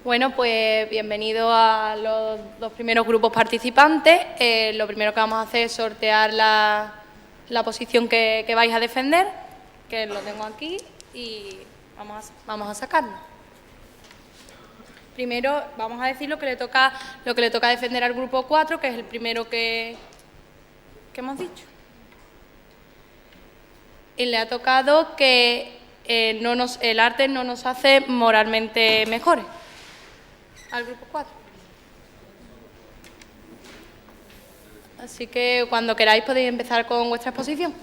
Bueno, pues bienvenido a los dos primeros grupos participantes. Lo primero que vamos a hacer es sortear la posición que vais a defender, que lo tengo aquí, y vamos a sacarlo. Primero vamos a decir lo que le toca defender al grupo 4, que es el primero que hemos dicho. Y le ha tocado que el arte no nos hace moralmente mejores. Al grupo 4. Así que cuando queráis podéis empezar con vuestra exposición.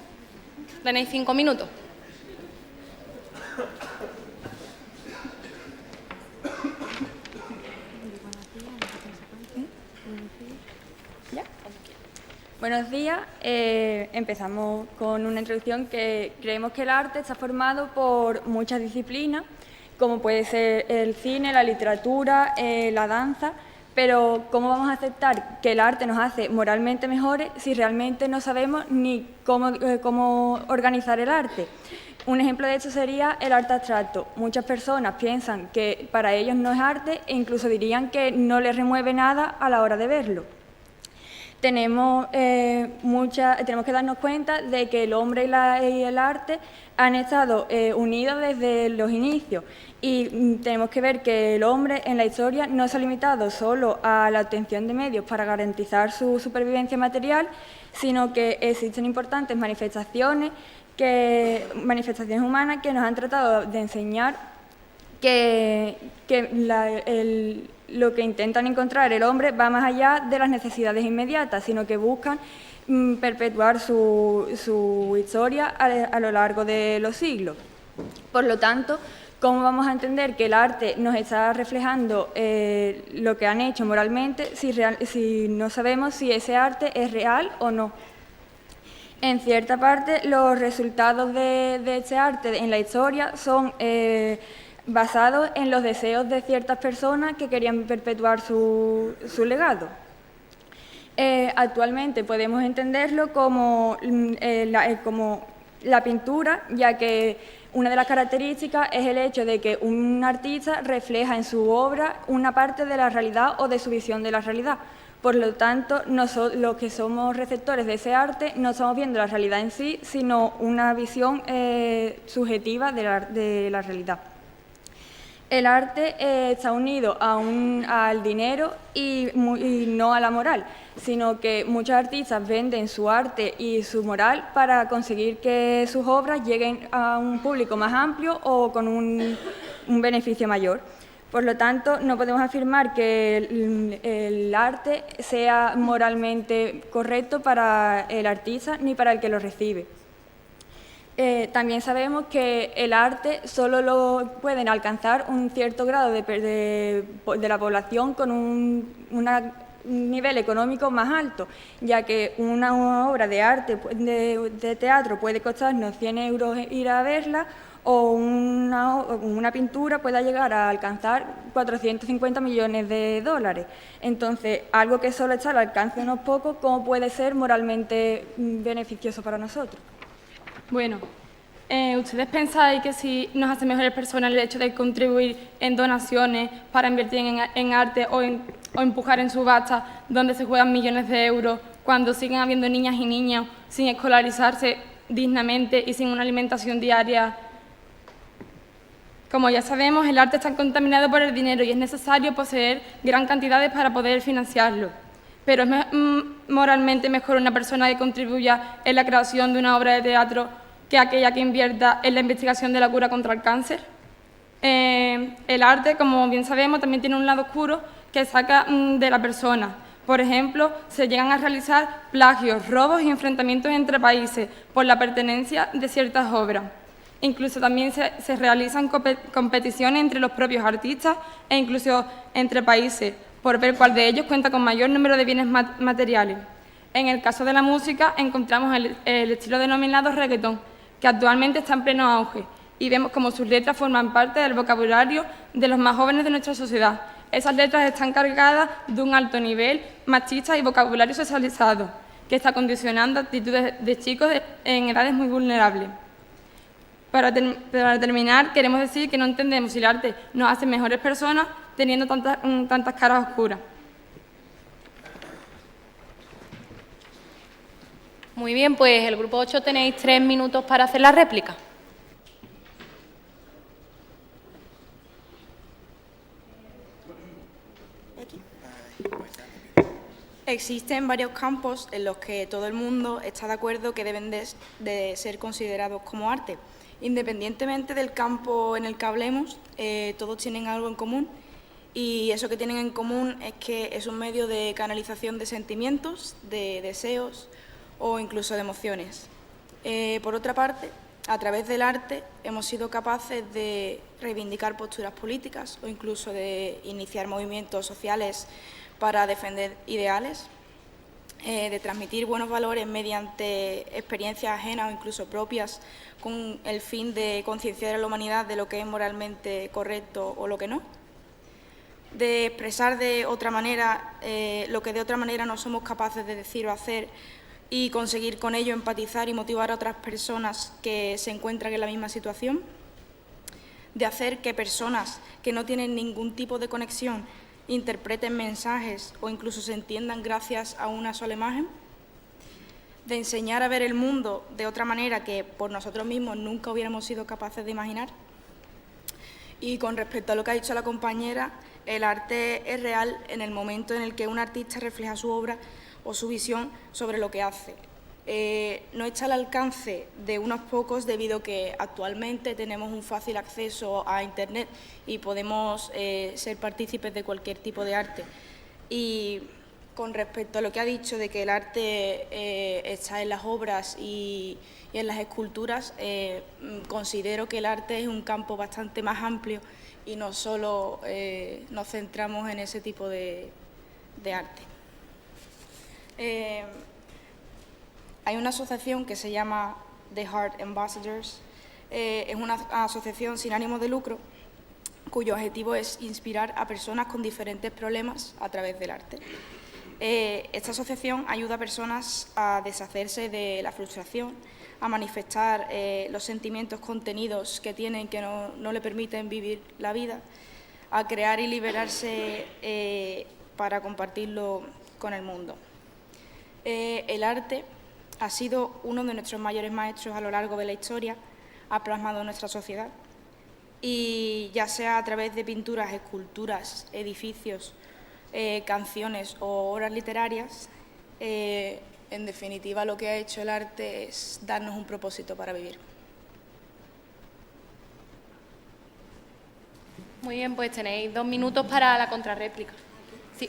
Tenéis 5 minutos. Buenos días. Empezamos con una introducción que creemos que el arte está formado por muchas disciplinas, como puede ser el cine, la literatura, la danza, pero ¿cómo vamos a aceptar que el arte nos hace moralmente mejores si realmente no sabemos ni cómo organizar el arte? Un ejemplo de esto sería el arte abstracto. Muchas personas piensan que para ellos no es arte e incluso dirían que no les remueve nada a la hora de verlo. Tenemos que darnos cuenta de que el hombre y el arte han estado unidos desde los inicios y tenemos que ver que el hombre en la historia no se ha limitado solo a la obtención de medios para garantizar su supervivencia material, sino que existen importantes manifestaciones humanas que nos han tratado de enseñar lo que intentan encontrar el hombre va más allá de las necesidades inmediatas, sino que buscan perpetuar su historia a lo largo de los siglos. Por lo tanto, ¿cómo vamos a entender que el arte nos está reflejando lo que han hecho moralmente si no sabemos si ese arte es real o no? En cierta parte, los resultados de este arte en la historia son basados en los deseos de ciertas personas que querían perpetuar su legado. Actualmente podemos entenderlo como la pintura, ya que una de las características es el hecho de que un artista refleja en su obra una parte de la realidad o de su visión de la realidad. Por lo tanto, los que somos receptores de ese arte no estamos viendo la realidad en sí, sino una visión subjetiva de la realidad. El arte está unido al dinero y no a la moral, sino que muchos artistas venden su arte y su moral para conseguir que sus obras lleguen a un público más amplio o con un beneficio mayor. Por lo tanto, no podemos afirmar que el arte sea moralmente correcto para el artista ni para el que lo recibe. También sabemos que el arte solo lo pueden alcanzar un cierto grado de la población con un nivel económico más alto, ya que una obra de arte, de teatro, puede costarnos 100 euros ir a verla, o una pintura pueda llegar a alcanzar 450 millones de dólares. Entonces, algo que solo está al alcance de unos pocos, ¿cómo puede ser moralmente beneficioso para nosotros? Bueno, ¿ustedes pensáis que si nos hace mejores personas el hecho de contribuir en donaciones para invertir en arte o empujar en subastas donde se juegan millones de euros cuando siguen habiendo niñas y niños sin escolarizarse dignamente y sin una alimentación diaria? Como ya sabemos, el arte está contaminado por el dinero y es necesario poseer gran cantidades para poder financiarlo. Pero ¿es moralmente mejor una persona que contribuya en la creación de una obra de teatro que aquella que invierta en la investigación de la cura contra el cáncer? El arte, como bien sabemos, también tiene un lado oscuro que saca de la persona. Por ejemplo, se llegan a realizar plagios, robos y enfrentamientos entre países por la pertenencia de ciertas obras. Incluso también se realizan competiciones entre los propios artistas e incluso entre países, por ver cuál de ellos cuenta con mayor número de bienes materiales. En el caso de la música encontramos el estilo denominado reggaetón, que actualmente está en pleno auge, y vemos como sus letras forman parte del vocabulario de los más jóvenes de nuestra sociedad. Esas letras están cargadas de un alto nivel machista y vocabulario socializado, que está condicionando actitudes de chicos en edades muy vulnerables. Para terminar, queremos decir que no entendemos si el arte nos hace mejores personas teniendo tantas caras oscuras. Muy bien, pues el grupo 8 tenéis 3 minutos para hacer la réplica. Existen varios campos en los que todo el mundo está de acuerdo que deben de ser considerados como arte. Independientemente del campo en el que hablemos, todos tienen algo en común, y eso que tienen en común es que es un medio de canalización de sentimientos, de deseos o incluso de emociones. Por otra parte, a través del arte hemos sido capaces de reivindicar posturas políticas o incluso de iniciar movimientos sociales para defender ideales, de transmitir buenos valores mediante experiencias ajenas o incluso propias, con el fin de concienciar a la humanidad de lo que es moralmente correcto o lo que no, de expresar de otra manera lo que de otra manera no somos capaces de decir o hacer, y conseguir con ello empatizar y motivar a otras personas que se encuentran en la misma situación, de hacer que personas que no tienen ningún tipo de conexión interpreten mensajes o incluso se entiendan gracias a una sola imagen, de enseñar a ver el mundo de otra manera que por nosotros mismos nunca hubiéramos sido capaces de imaginar. Y con respecto a lo que ha dicho la compañera, el arte es real en el momento en el que un artista refleja su obra o su visión sobre lo que hace. No está al alcance de unos pocos debido a que actualmente tenemos un fácil acceso a Internet y podemos ser partícipes de cualquier tipo de arte. Y con respecto a lo que ha dicho de que el arte está en las obras y en las esculturas, considero que el arte es un campo bastante más amplio y no solo nos centramos en ese tipo de arte. Hay una asociación que se llama The Heart Ambassadors. Es una asociación sin ánimo de lucro cuyo objetivo es inspirar a personas con diferentes problemas a través del arte. Esta asociación ayuda a personas a deshacerse de la frustración, a manifestar los sentimientos contenidos que tienen que no le permiten vivir la vida, a crear y liberarse para compartirlo con el mundo. El arte ha sido uno de nuestros mayores maestros a lo largo de la historia, ha plasmado nuestra sociedad, y ya sea a través de pinturas, esculturas, edificios, canciones o obras literarias, en definitiva lo que ha hecho el arte es darnos un propósito para vivir. Muy bien, pues tenéis 2 minutos para la contrarréplica. Sí.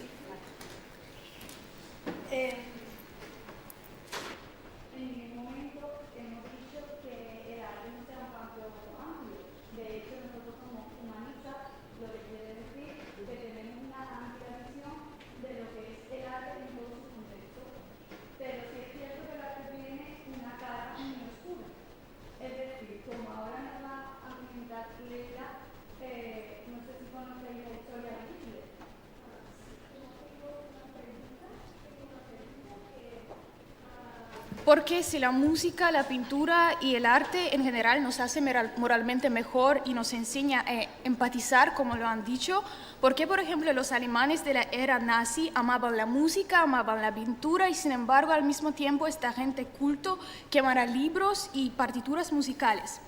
Porque si la música, la pintura y el arte en general nos hace moralmente mejor y nos enseña a empatizar, como lo han dicho, ¿por qué, por ejemplo, los alemanes de la era nazi amaban la música, amaban la pintura y, sin embargo, al mismo tiempo esta gente culto quemara libros y partituras musicales?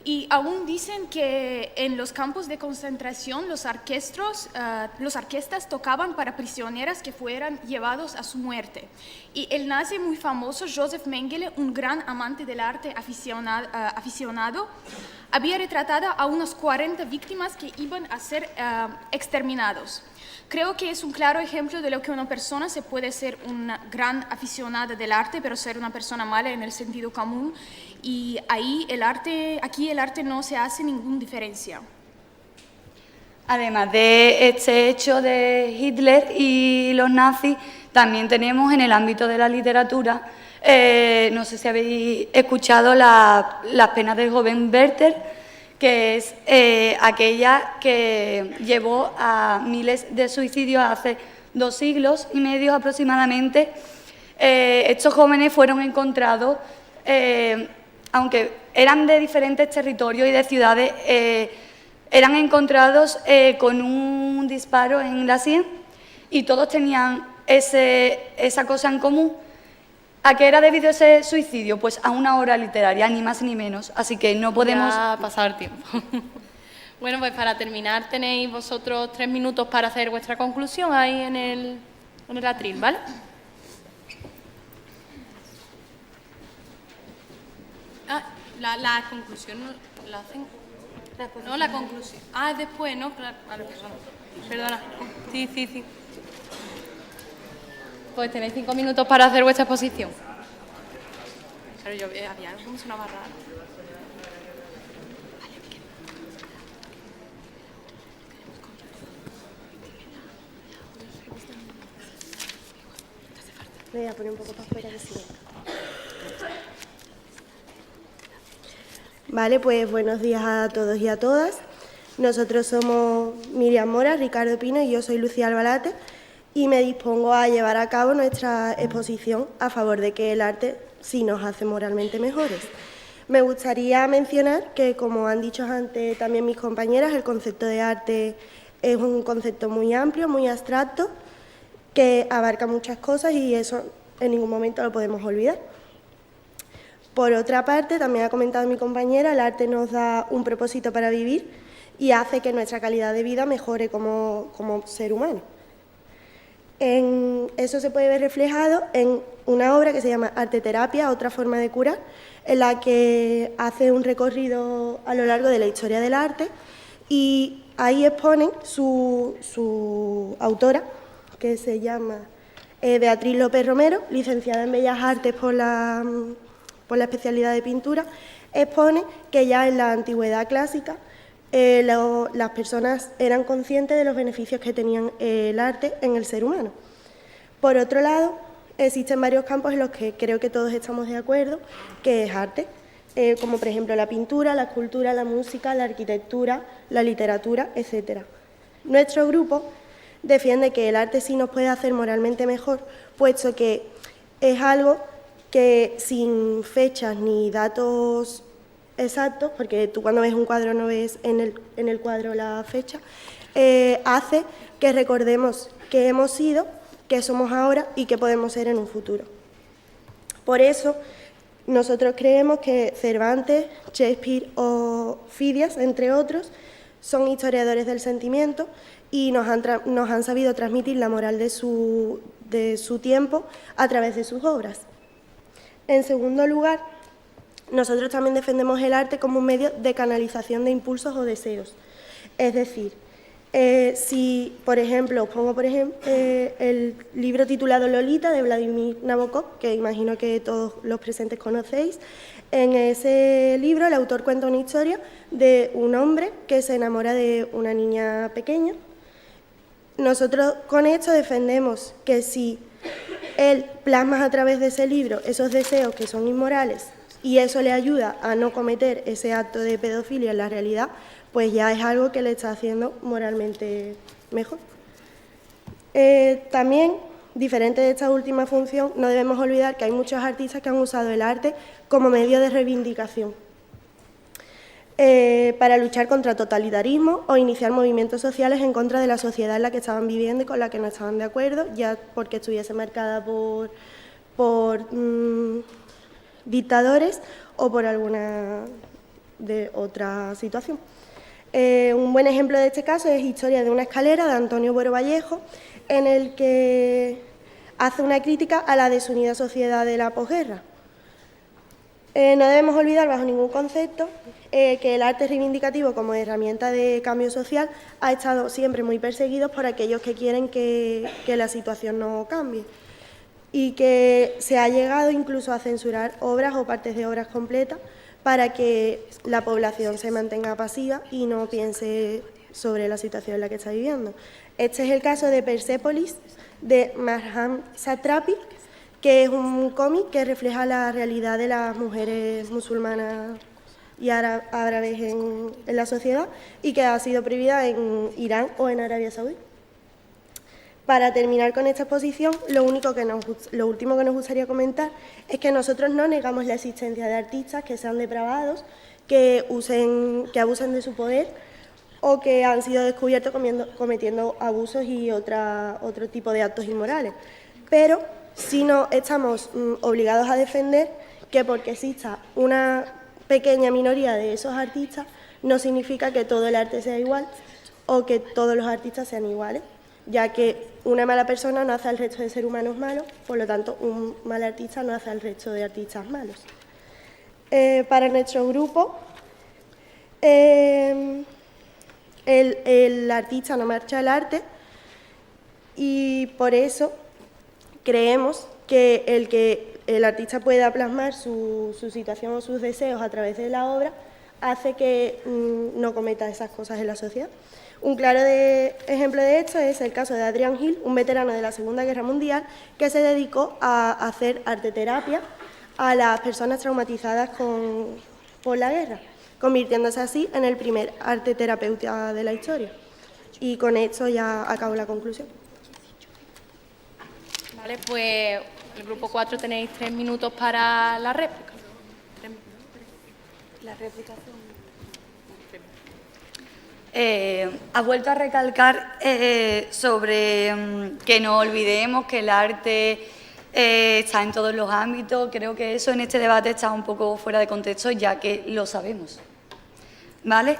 Y aún dicen que en los campos de concentración los orquestas tocaban para prisioneras que fueran llevados a su muerte. Y el nazi muy famoso, Joseph Mengele, un gran amante del arte aficionado, había retratado a unas 40 víctimas que iban a ser exterminados. Creo que es un claro ejemplo de lo que una persona se puede ser una gran aficionada del arte, pero ser una persona mala en el sentido común. Y aquí el arte no se hace ninguna diferencia. Además de este hecho de Hitler y los nazis, también tenemos en el ámbito de la literatura, no sé si habéis escuchado Las penas del joven Werther, que es aquella que llevó a miles de suicidios hace 2 siglos y medio aproximadamente. Estos jóvenes fueron encontrados, aunque eran de diferentes territorios y de ciudades, eran encontrados con un disparo en la sien y todos tenían esa cosa en común. ¿A qué era debido ese suicidio? Pues a una obra literaria, ni más ni menos. Así que no podemos... Ya ha pasado el tiempo. Bueno, pues para terminar tenéis vosotros 3 minutos para hacer vuestra conclusión ahí en el atril, ¿vale? Ah, la conclusión no la hacen... No, la conclusión. Ah, es después, ¿no? Claro, vale, perdona. Sí. Pues tenéis 5 minutos para hacer vuestra exposición. Pero yo había algo que me sonaba raro. Me voy a poner un poco para afuera que sí. Vale, pues buenos días a todos y a todas. Nosotros somos Miriam Mora, Ricardo Pino y yo soy Lucía Albalate y me dispongo a llevar a cabo nuestra exposición a favor de que el arte sí nos hace moralmente mejores. Me gustaría mencionar que, como han dicho antes también mis compañeras, el concepto de arte es un concepto muy amplio, muy abstracto, que abarca muchas cosas y eso en ningún momento lo podemos olvidar. Por otra parte, también ha comentado mi compañera, el arte nos da un propósito para vivir y hace que nuestra calidad de vida mejore como ser humano. Eso se puede ver reflejado en una obra que se llama Arteterapia, otra forma de curar, en la que hace un recorrido a lo largo de la historia del arte y ahí exponen su autora, que se llama Beatriz López Romero, licenciada en Bellas Artes por la especialidad de pintura, expone que ya en la antigüedad clásica las personas eran conscientes de los beneficios que tenían el arte en el ser humano. Por otro lado, existen varios campos en los que creo que todos estamos de acuerdo que es arte, como por ejemplo la pintura, la escultura, la música, la arquitectura, la literatura, etc. Nuestro grupo defiende que el arte sí nos puede hacer moralmente mejor, puesto que es algo que sin fechas ni datos exactos, porque tú cuando ves un cuadro no ves en el cuadro la fecha, hace que recordemos qué hemos sido, qué somos ahora y qué podemos ser en un futuro. Por eso, nosotros creemos que Cervantes, Shakespeare o Fidias, entre otros, son historiadores del sentimiento y nos han sabido transmitir la moral de su tiempo a través de sus obras. En segundo lugar, nosotros también defendemos el arte como un medio de canalización de impulsos o deseos. Es decir, si, por ejemplo, os pongo el libro titulado Lolita de Vladimir Nabokov, que imagino que todos los presentes conocéis. En ese libro el autor cuenta una historia de un hombre que se enamora de una niña pequeña. Nosotros con esto defendemos que si él plasma a través de ese libro esos deseos que son inmorales y eso le ayuda a no cometer ese acto de pedofilia en la realidad, pues ya es algo que le está haciendo moralmente mejor. También, diferente de esta última función, no debemos olvidar que hay muchos artistas que han usado el arte como medio de reivindicación para luchar contra totalitarismo o iniciar movimientos sociales en contra de la sociedad en la que estaban viviendo y con la que no estaban de acuerdo, ya porque estuviese marcada por dictadores o por alguna de otra situación. Un buen ejemplo de este caso es Historia de una escalera, de Antonio Buero Vallejo, en el que hace una crítica a la desunida sociedad de la posguerra. No debemos olvidar, bajo ningún concepto, que el arte reivindicativo como herramienta de cambio social ha estado siempre muy perseguido por aquellos que quieren que la situación no cambie y que se ha llegado incluso a censurar obras o partes de obras completas para que la población se mantenga pasiva y no piense sobre la situación en la que está viviendo. Este es el caso de Persépolis, de Marjam Satrapi, que es un cómic que refleja la realidad de las mujeres musulmanas y árabes en la sociedad y que ha sido prohibida en Irán o en Arabia Saudí. para terminar con esta exposición, lo último que nos gustaría comentar es que nosotros no negamos la existencia de artistas que sean depravados, que abusen de su poder o que han sido descubiertos cometiendo abusos y otro tipo de actos inmorales. Pero sí no estamos obligados a defender que porque exista una pequeña minoría de esos artistas no significa que todo el arte sea igual o que todos los artistas sean iguales, ya que una mala persona no hace al resto de seres humanos malos, por lo tanto un mal artista no hace al resto de artistas malos. Para nuestro grupo, el artista no marcha el arte y por eso creemos que el artista pueda plasmar su situación o sus deseos a través de la obra hace que no cometa esas cosas en la sociedad. Un claro ejemplo de esto es el caso de Adrian Hill, un veterano de la Segunda Guerra Mundial que se dedicó a hacer arteterapia a las personas traumatizadas por la guerra, convirtiéndose así en el primer arteterapeuta de la historia. Y con esto ya acabo la conclusión. Vale, pues el grupo 4 tenéis 3 minutos para la réplica. La réplica has vuelto a recalcar sobre que no olvidemos que el arte está en todos los ámbitos. Creo que eso en este debate está un poco fuera de contexto, ya que lo sabemos. ¿Vale?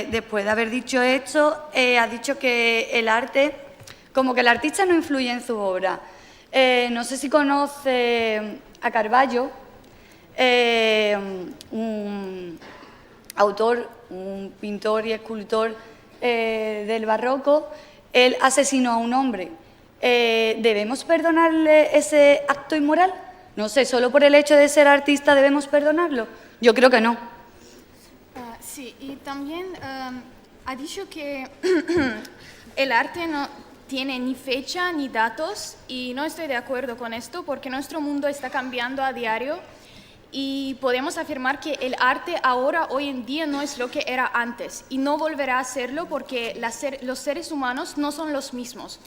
Después de haber dicho esto, has dicho que el arte, como que el artista no influye en su obra. No sé si conoce a Caravaggio, un autor, un pintor y escultor del barroco. Él asesinó a un hombre. ¿Debemos perdonarle ese acto inmoral? No sé, ¿solo por el hecho de ser artista debemos perdonarlo? Yo creo que no. Sí, y también ha dicho que el arte no tiene ni fecha ni datos, y no estoy de acuerdo con esto porque nuestro mundo está cambiando a diario y podemos afirmar que el arte ahora, hoy en día, no es lo que era antes y no volverá a serlo porque los seres humanos no son los mismos,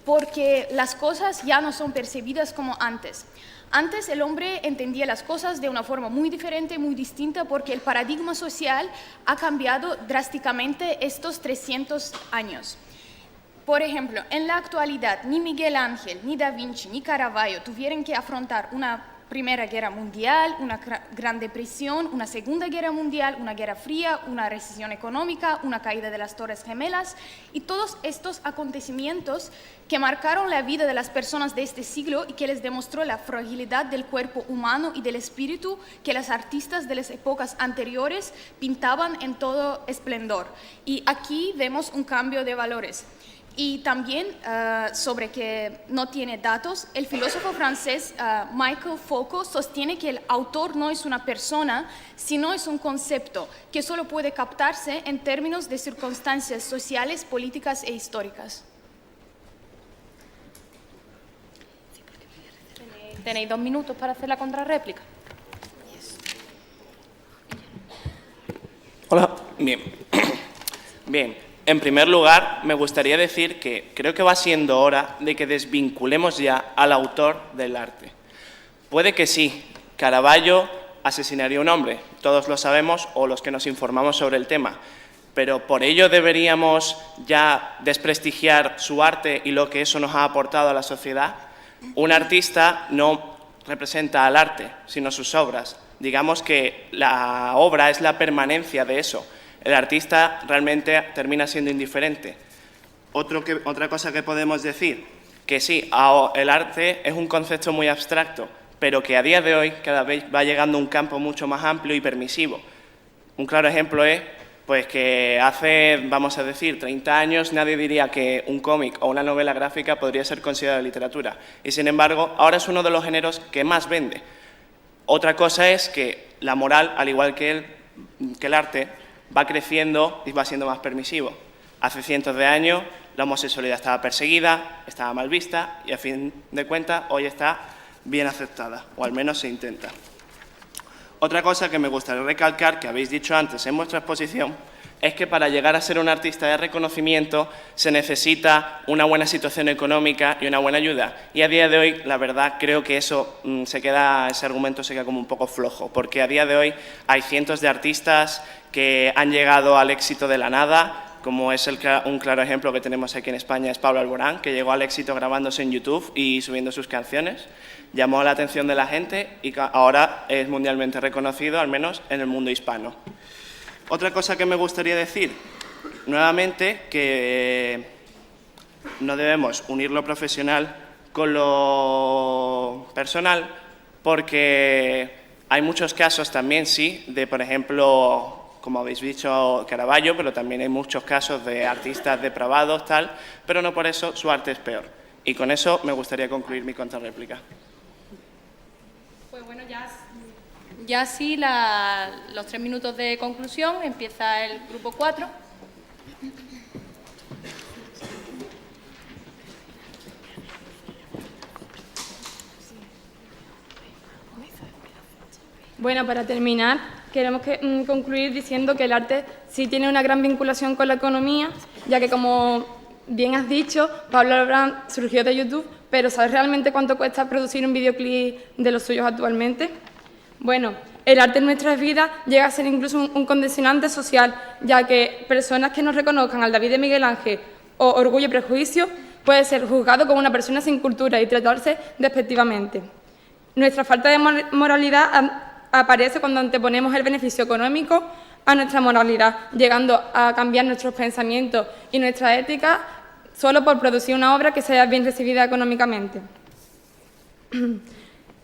porque las cosas ya no son percibidas como antes. Antes el hombre entendía las cosas de una forma muy diferente, muy distinta, porque el paradigma social ha cambiado drásticamente estos 300 años. Por ejemplo, en la actualidad, ni Miguel Ángel, ni Da Vinci, ni Caravaggio tuvieron que afrontar una Primera Guerra Mundial, una Gran Depresión, una Segunda Guerra Mundial, una Guerra Fría, una recesión económica, una caída de las Torres Gemelas, y todos estos acontecimientos que marcaron la vida de las personas de este siglo y que les demostró la fragilidad del cuerpo humano y del espíritu que los artistas de las épocas anteriores pintaban en todo esplendor. Y aquí vemos un cambio de valores. Y también sobre que no tiene datos, el filósofo francés Michel Foucault sostiene que el autor no es una persona, sino es un concepto que solo puede captarse en términos de circunstancias sociales, políticas e históricas. Tenéis 2 minutos para hacer la contrarréplica. Hola, bien. Bien. En primer lugar, me gustaría decir que creo que va siendo hora de que desvinculemos ya al autor del arte. Puede que sí, Caravaggio asesinaría a un hombre, todos lo sabemos o los que nos informamos sobre el tema, pero ¿por ello deberíamos ya desprestigiar su arte y lo que eso nos ha aportado a la sociedad? Un artista no representa al arte, sino sus obras. Digamos que la obra es la permanencia de eso. El artista realmente termina siendo indiferente. Otra cosa que podemos decir, que sí, el arte es un concepto muy abstracto, pero que a día de hoy cada vez va llegando a un campo mucho más amplio y permisivo. Un claro ejemplo es pues, que hace, vamos a decir, 30 años nadie diría que un cómic o una novela gráfica podría ser considerada literatura. Y sin embargo, ahora es uno de los géneros que más vende. Otra cosa es que la moral, al igual que el arte, va creciendo y va siendo más permisivo. Hace cientos de años la homosexualidad estaba perseguida, estaba mal vista y a fin de cuentas hoy está bien aceptada, o al menos se intenta. Otra cosa que me gustaría recalcar, que habéis dicho antes en vuestra exposición, es que para llegar a ser un artista de reconocimiento se necesita una buena situación económica y una buena ayuda. Y a día de hoy, la verdad, creo que ese argumento se queda como un poco flojo, porque a día de hoy hay cientos de artistas que han llegado al éxito de la nada, como es un claro ejemplo que tenemos aquí en España, es Pablo Alborán, que llegó al éxito grabándose en YouTube y subiendo sus canciones, llamó la atención de la gente y ahora es mundialmente reconocido, al menos en el mundo hispano. Otra cosa que me gustaría decir, nuevamente, que no debemos unir lo profesional con lo personal, porque hay muchos casos también, sí, de, por ejemplo, como habéis dicho, Caravaggio, pero también hay muchos casos de artistas depravados, tal, pero no por eso su arte es peor. Y con eso me gustaría concluir mi contrarréplica. Pues bueno, ya sí, los 3 minutos de conclusión, empieza el grupo 4. Bueno, para terminar, queremos concluir diciendo que el arte sí tiene una gran vinculación con la economía, ya que, como bien has dicho, Pablo Alborán surgió de YouTube, pero ¿sabes realmente cuánto cuesta producir un videoclip de los suyos actualmente? Bueno, el arte en nuestras vidas llega a ser incluso un condicionante social, ya que personas que no reconozcan al David de Miguel Ángel o Orgullo y Prejuicio puede ser juzgado como una persona sin cultura y tratarse despectivamente. Nuestra falta de moralidad aparece cuando anteponemos el beneficio económico a nuestra moralidad, llegando a cambiar nuestros pensamientos y nuestra ética solo por producir una obra que sea bien recibida económicamente.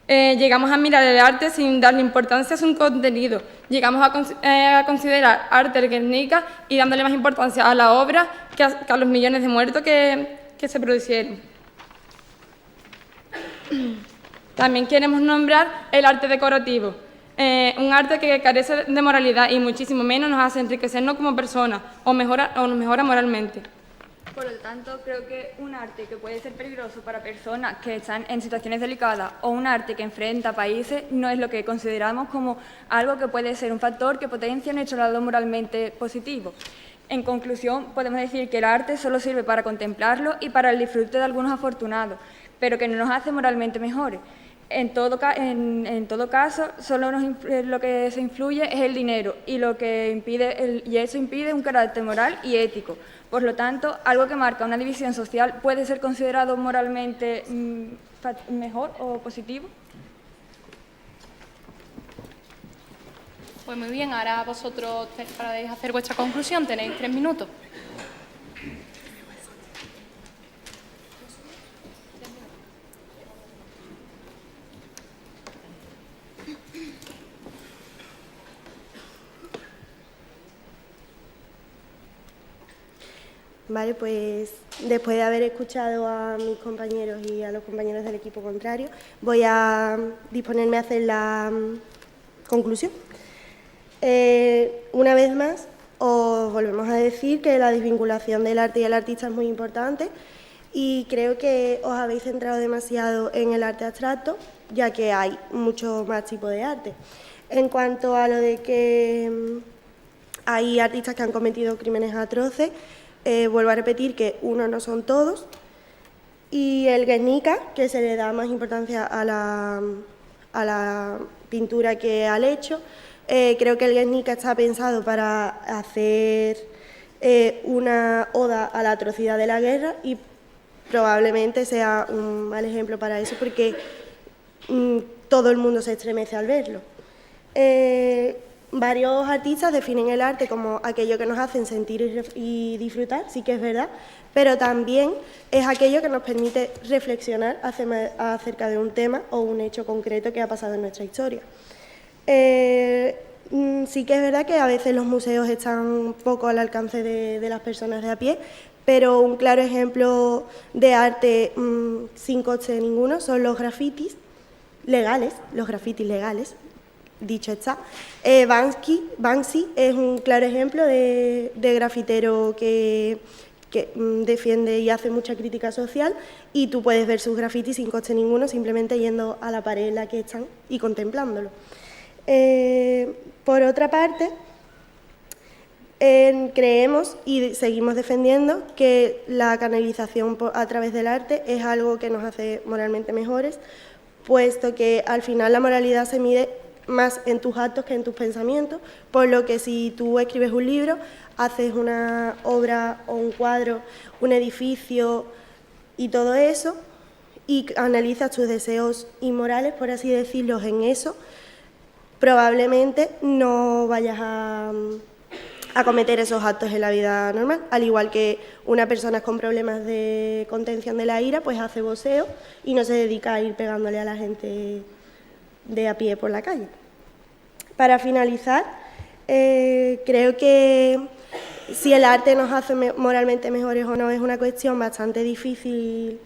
Llegamos a mirar el arte sin darle importancia a su contenido. Llegamos a considerar arte el Guernica y dándole más importancia a la obra que a los millones de muertos que se producieron. También queremos nombrar el arte decorativo, un arte que carece de moralidad y muchísimo menos nos hace enriquecernos como personas o nos mejora moralmente. Por lo tanto, creo que un arte que puede ser peligroso para personas que están en situaciones delicadas o un arte que enfrenta países no es lo que consideramos como algo que puede ser un factor que potencia nuestro lado moralmente positivo. En conclusión, podemos decir que el arte solo sirve para contemplarlo y para el disfrute de algunos afortunados, pero que no nos hace moralmente mejores. En todo caso, solo lo que se influye es el dinero y eso impide un carácter moral y ético. Por lo tanto, algo que marca una división social puede ser considerado moralmente mejor o positivo. Pues muy bien, ahora vosotros, para hacer vuestra conclusión, tenéis 3 minutos. Vale, pues después de haber escuchado a mis compañeros y a los compañeros del equipo contrario, voy a disponerme a hacer la conclusión. Una vez más, os volvemos a decir que la desvinculación del arte y el artista es muy importante y creo que os habéis centrado demasiado en el arte abstracto, ya que hay muchos más tipos de arte. En cuanto a lo de que hay artistas que han cometido crímenes atroces, vuelvo a repetir que uno no son todos, y el Guernica, que se le da más importancia a la pintura que al hecho. Creo que el Guernica está pensado para hacer una oda a la atrocidad de la guerra y probablemente sea un mal ejemplo para eso porque todo el mundo se estremece al verlo. Varios artistas definen el arte como aquello que nos hacen sentir y disfrutar, sí que es verdad, pero también es aquello que nos permite reflexionar acerca de un tema o un hecho concreto que ha pasado en nuestra historia. Sí que es verdad que a veces los museos están poco al alcance de las personas de a pie, pero un claro ejemplo de arte sin coste ninguno son los grafitis legales, dicho está. Banksy es un claro ejemplo de grafitero que defiende y hace mucha crítica social y tú puedes ver sus grafitis sin coste ninguno simplemente yendo a la pared en la que están y contemplándolo. Por otra parte, Creemos y seguimos defendiendo que la canalización a través del arte es algo que nos hace moralmente mejores, puesto que al final la moralidad se mide más en tus actos que en tus pensamientos, por lo que si tú escribes un libro, haces una obra o un cuadro, un edificio y todo eso, y analizas tus deseos inmorales, por así decirlo, en eso, probablemente no vayas a cometer esos actos en la vida normal, al igual que una persona con problemas de contención de la ira, pues hace voceo y no se dedica a ir pegándole a la gente de a pie por la calle. Para finalizar, creo que si el arte nos hace moralmente mejores o no es una cuestión bastante difícil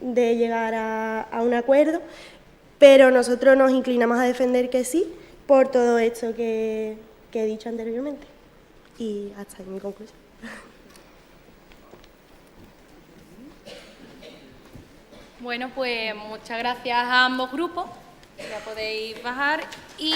de llegar a un acuerdo, pero nosotros nos inclinamos a defender que sí, por todo esto que he dicho anteriormente. Y hasta ahí mi conclusión. Bueno, pues muchas gracias a ambos grupos. Ya podéis bajar y